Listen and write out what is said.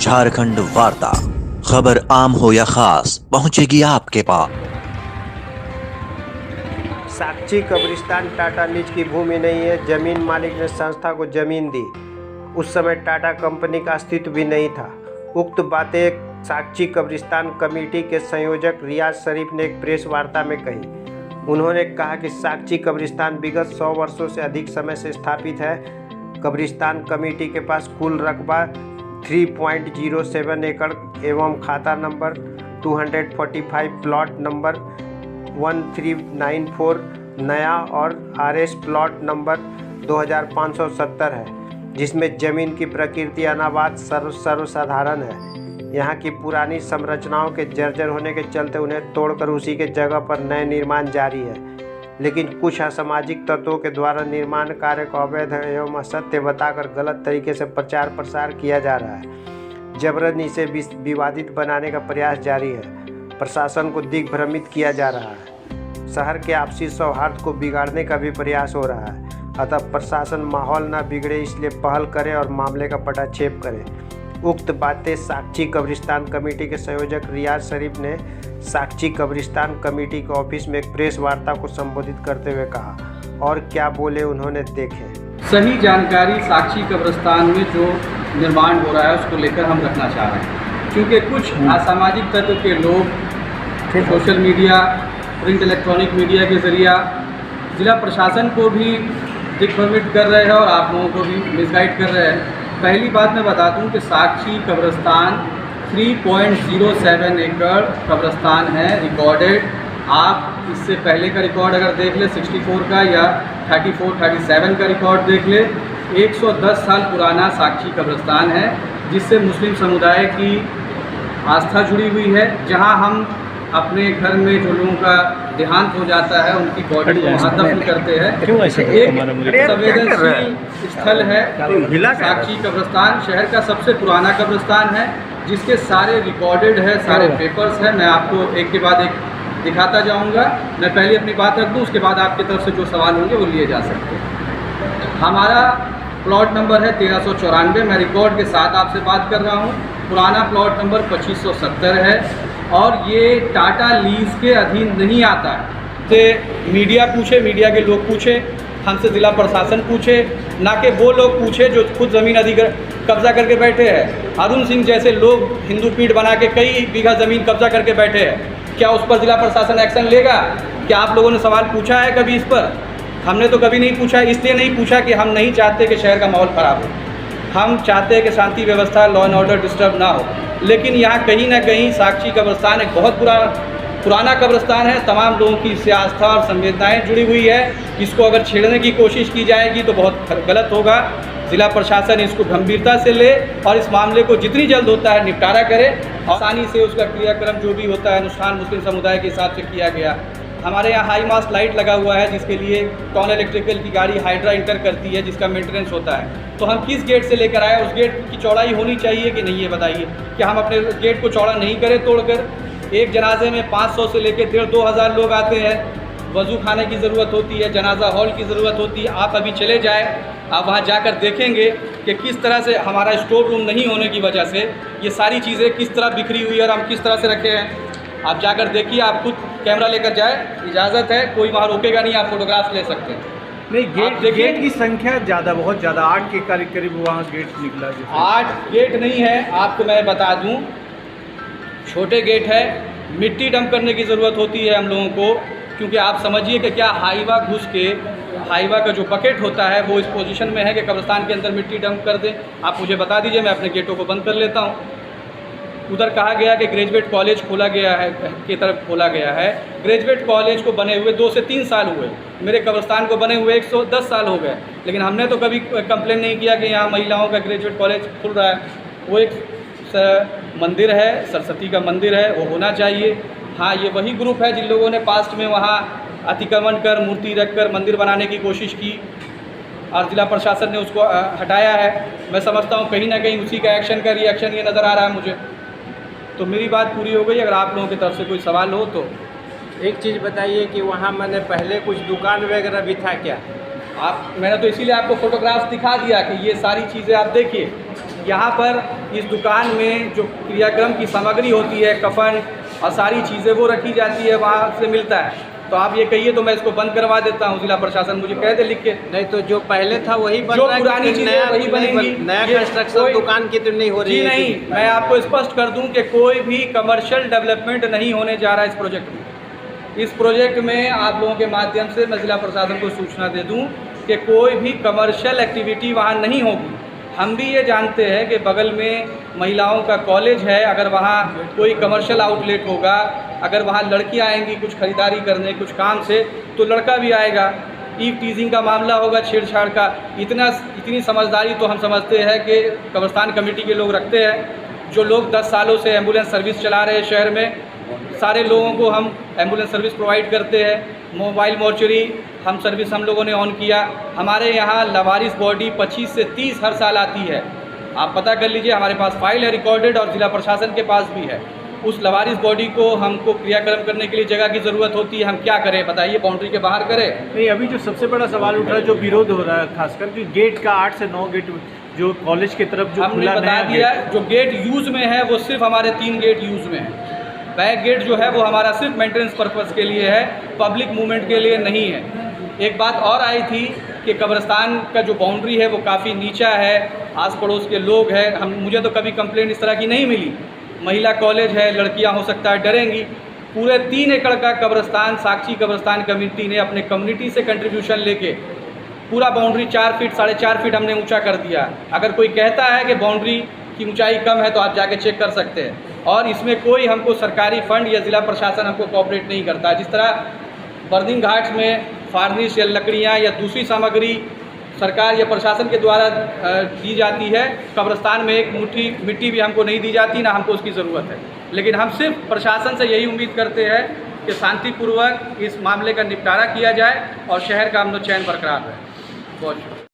झारखंड वार्ता, खबर आम हो या खास पहुंचेगी आपके पास। साक्षी कब्रिस्तान टाटा निज की भूमि नहीं है। जमीन मालिक ने संस्था को जमीन दी। उस समय टाटा कंपनी का अस्तित्व भी नहीं था। उक्त बातें साक्षी कब्रिस्तान कमेटी के संयोजक रियाज शरीफ ने एक प्रेस वार्ता में कही। उन्होंने कहा कि साक्षी कब्रिस्तान विगत 100 वर्षों से अधिक समय से स्थापित है। कब्रिस्तान कमेटी के पास कुल रकबा 3.07 एकड़ एवं खाता नंबर 245 प्लॉट नंबर 1394 नया और RS प्लॉट नंबर 2570 है, जिसमें जमीन की प्रकृति अनाबाद सर्वसाधारण है। यहाँ की पुरानी संरचनाओं के जर्जर होने के चलते उन्हें तोड़कर उसी के जगह पर नए निर्माण जारी है, लेकिन कुछ असामाजिक तत्वों के द्वारा निर्माण कार्य को अवैध एवं असत्य बताकर गलत तरीके से प्रचार प्रसार किया जा रहा है। जबरन इसे विवादित बनाने का प्रयास जारी है। प्रशासन को दिग्भ्रमित किया जा रहा है। शहर के आपसी सौहार्द को बिगाड़ने का भी प्रयास हो रहा है। अतः प्रशासन माहौल न बिगड़े इसलिए पहल करे और मामले का पटाक्षेप करे। उक्त बातें साक्षी कब्रिस्तान कमेटी के संयोजक रियाज शरीफ ने साक्षी कब्रिस्तान कमेटी के ऑफिस में एक प्रेस वार्ता को संबोधित करते हुए कहा। और क्या बोले उन्होंने देखें। सही जानकारी साक्षी कब्रिस्तान में जो निर्माण हो रहा है उसको लेकर हम रखना चाह रहे हैं, क्योंकि कुछ असामाजिक तत्व के लोग social media, print electronic media के ज़रिया जिला प्रशासन को भी दिग्भ्रमित कर रहे हैं और आप लोगों को भी मिसगाइड कर रहे हैं। पहली बात मैं बता दूं कि साक्षी कब्रिस्तान 3.07 एकड़ कब्रिस्तान है, रिकॉर्डेड। आप इससे पहले का रिकॉर्ड अगर देख ले 64 का या 37 का रिकॉर्ड देख ले, 110 साल पुराना साक्षी कब्रिस्तान है, जिससे मुस्लिम समुदाय की आस्था जुड़ी हुई है। जहां हम अपने घर में जो लोगों का देहांत हो जाता है उनकी बॉडी को वहाँ दफन करते हैं। एक संवेदनशील स्थल है साक्षी कब्रिस्तान। शहर का सबसे पुराना कब्रिस्तान है, जिसके सारे रिकॉर्डेड है, सारे पेपर्स हैं। मैं आपको एक के बाद एक दिखाता जाऊंगा। मैं पहले अपनी बात रख दूं, उसके बाद आपकी तरफ से जो सवाल होंगे वो लिए जा सकते हैं। हमारा प्लॉट नंबर है 1394। मैं रिकॉर्ड के साथ आपसे बात कर रहा हूँ। पुराना प्लॉट नंबर 2570 है और ये टाटा लीज के अधीन नहीं आता है। तो मीडिया पूछे, मीडिया के लोग पूछे, हमसे ज़िला प्रशासन पूछे, ना कि वो लोग पूछे जो खुद ज़मीन कब्जा करके बैठे हैं। अरुण सिंह जैसे लोग हिंदू पीठ बना के कई बीघा ज़मीन कब्जा करके बैठे हैं। क्या उस पर ज़िला प्रशासन एक्शन लेगा? क्या आप लोगों ने सवाल पूछा है कभी इस पर? हमने तो कभी नहीं पूछा। इसलिए नहीं पूछा कि हम नहीं चाहते कि शहर का माहौल ख़राब हो। हम चाहते हैं कि शांति व्यवस्था, लॉ एंड ऑर्डर डिस्टर्ब ना हो। लेकिन यहाँ कहीं ना कहीं साक्षी कब्रिस्तान एक बहुत पुराना कब्रिस्तान है। तमाम लोगों की इससे आस्था और संवेदनाएं जुड़ी हुई है। इसको अगर छेड़ने की कोशिश की जाएगी तो बहुत गलत होगा। ज़िला प्रशासन इसको गंभीरता से ले और इस मामले को जितनी जल्द होता है निपटारा करे। आसानी से उसका क्रियाक्रम जो भी होता है अनुष्ठान मुस्लिम समुदाय के हिसाब से किया गया। हमारे यहाँ हाई मास्ट लाइट लगा हुआ है, जिसके लिए टॉन इलेक्ट्रिकल की गाड़ी हाइड्रा इंटर करती है, जिसका मेंटेनेंस होता है। तो हम किस गेट से लेकर आए? उस गेट की चौड़ाई होनी चाहिए कि नहीं, ये बताइए। कि हम अपने गेट को चौड़ा नहीं करें तोड़कर? एक जनाजे में 500 से लेकर 1500 लोग आते हैं। वज़ू खाने की ज़रूरत होती है, जनाजा हॉल की ज़रूरत होती है। आप अभी चले जाएँ, आप वहाँ जाकर देखेंगे कि किस तरह से हमारा स्टोर रूम नहीं होने की वजह से ये सारी चीज़ें किस तरह बिखरी हुई है और हम किस तरह से रखे हैं। आप जाकर देखिए, आप खुद कैमरा लेकर जाए, इजाज़त है, कोई वहाँ रोकेगा नहीं, आप फोटोग्राफ ले सकते हैं। नहीं, गेट की संख्या बहुत ज़्यादा 8 के करीब वहाँ गेट निकला। 8 गेट नहीं है, आपको मैं बता दूं, छोटे गेट है। मिट्टी डंप करने की ज़रूरत होती है हम लोगों को, क्योंकि आप समझिए कि क्या हाईवा घुस के हाईवा का जो बकेट होता है वो इस पोजीशन में है कि कब्रिस्तान के अंदर मिट्टी डंप कर दें। आप मुझे बता दीजिए, मैं अपने गेटों को बंद कर लेता हूँ। उधर कहा गया कि ग्रेजुएट कॉलेज खोला गया है, की तरफ खोला गया है। ग्रेजुएट कॉलेज को बने हुए 2 से 3 साल हुए, मेरे कब्रिस्तान को बने हुए 110 साल हो गए। लेकिन हमने तो कभी कंप्लेन नहीं किया कि यहाँ महिलाओं का ग्रेजुएट कॉलेज खुल रहा है। वो एक मंदिर है, सरस्वती का मंदिर है, वो होना चाहिए। हाँ, ये वही ग्रुप है जिन लोगों ने पास्ट में वहाँ अतिक्रमण कर, मूर्ति रख कर मंदिर बनाने की कोशिश की और ज़िला प्रशासन ने उसको हटाया है। मैं समझता हूँ कहीं ना कहीं उसी का एक्शन का रिएक्शन ये नज़र आ रहा है मुझे। तो मेरी बात पूरी हो गई। अगर आप लोगों की तरफ से कोई सवाल हो तो एक चीज़ बताइए कि वहाँ मैंने पहले कुछ दुकान वगैरह भी था क्या? मैंने तो इसीलिए आपको फोटोग्राफ्स दिखा दिया कि ये सारी चीज़ें आप देखिए। यहाँ पर इस दुकान में जो क्रियाक्रम की सामग्री होती है, कफन और सारी चीज़ें वो रखी जाती है, वहाँ से मिलता है। तो आप ये कहिए तो मैं इसको बंद करवा देता हूँ, जिला प्रशासन मुझे कह दे लिख के। नहीं तो जो पहले था वही बन जो रहा है, पुरानी चीज़ें नया वही बनेंगी। नया ये कंस्ट्रक्शन कोई- दुकान की तो नहीं हो रही जी है नहीं, मैं आपको स्पष्ट कर दूं कि कोई भी कमर्शियल डेवलपमेंट नहीं होने जा रहा है इस प्रोजेक्ट में। इस प्रोजेक्ट में आप लोगों के माध्यम से मैं जिला प्रशासन को सूचना दे दूं कि कोई भी कमर्शियल एक्टिविटी वहाँ नहीं होगी। हम भी ये जानते हैं कि बगल में महिलाओं का कॉलेज है, अगर वहाँ कोई कमर्शियल आउटलेट होगा, अगर वहाँ लड़कियाँ आएंगी कुछ खरीदारी करने कुछ काम से, तो लड़का भी आएगा। ईव टीजिंग का मामला होगा, छेड़छाड़ का, इतनी समझदारी तो हम समझते हैं कि कब्रिस्तान कमेटी के लोग रखते हैं। जो लोग 10 सालों से एम्बुलेंस सर्विस चला रहे हैं शहर में, सारे लोगों को हम एम्बुलेंस सर्विस प्रोवाइड करते हैं। मोबाइल मॉर्चरी हम सर्विस हम लोगों ने ऑन किया। हमारे यहाँ लवारिस बॉडी 25 से 30 हर साल आती है, आप पता कर लीजिए, हमारे पास फाइल है रिकॉर्डेड और जिला प्रशासन के पास भी है। उस लवारिस बॉडी को हमको क्रियाक्रम करने के लिए जगह की ज़रूरत होती है, हम क्या करें बताइए, बाउंड्री के बाहर करें? नहीं, अभी जो सबसे बड़ा सवाल उठ रहा है, जो विरोध हो रहा है खासकर कि गेट का 8 से 9 गेट जो कॉलेज की तरफ जो हमने खुला बता नया दिया, गेट- जो गेट यूज़ में है वो सिर्फ हमारे 3 गेट यूज़ में है। बैक गेट जो है वो हमारा सिर्फ मेंटेनेंस पर्पज़ के लिए है, पब्लिक मूवमेंट के लिए नहीं है। एक बात और आई थी कि कब्रिस्तान का जो बाउंड्री है वो काफ़ी नीचा है, आस पड़ोस के लोग हैं, मुझे तो कभी कंप्लेंट इस तरह की नहीं मिली। महिला कॉलेज है, लड़कियां हो सकता है डरेंगी। पूरे 3 एकड़ का कब्रिस्तान साक्षी कब्रिस्तान कमेटी ने अपने कम्युनिटी से कंट्रीब्यूशन लेके पूरा बाउंड्री 4 फीट 4.5 फीट हमने ऊंचा कर दिया। अगर कोई कहता है कि बाउंड्री की ऊंचाई कम है तो आप जाके चेक कर सकते हैं। और इसमें कोई हमको सरकारी फंड या ज़िला प्रशासन हमको कोऑपरेट नहीं करता। जिस तरह बर्निंग घाट्स में फार्निश या लकड़ियाँ या दूसरी सामग्री सरकार या प्रशासन के द्वारा दी जाती है, कब्रिस्तान में एक मुट्ठी मिट्टी भी हमको नहीं दी जाती, ना हमको उसकी ज़रूरत है। लेकिन हम सिर्फ प्रशासन से यही उम्मीद करते हैं कि शांतिपूर्वक इस मामले का निपटारा किया जाए और शहर का अमन चैन बरकरार रहे। बहुत शुक्रिया।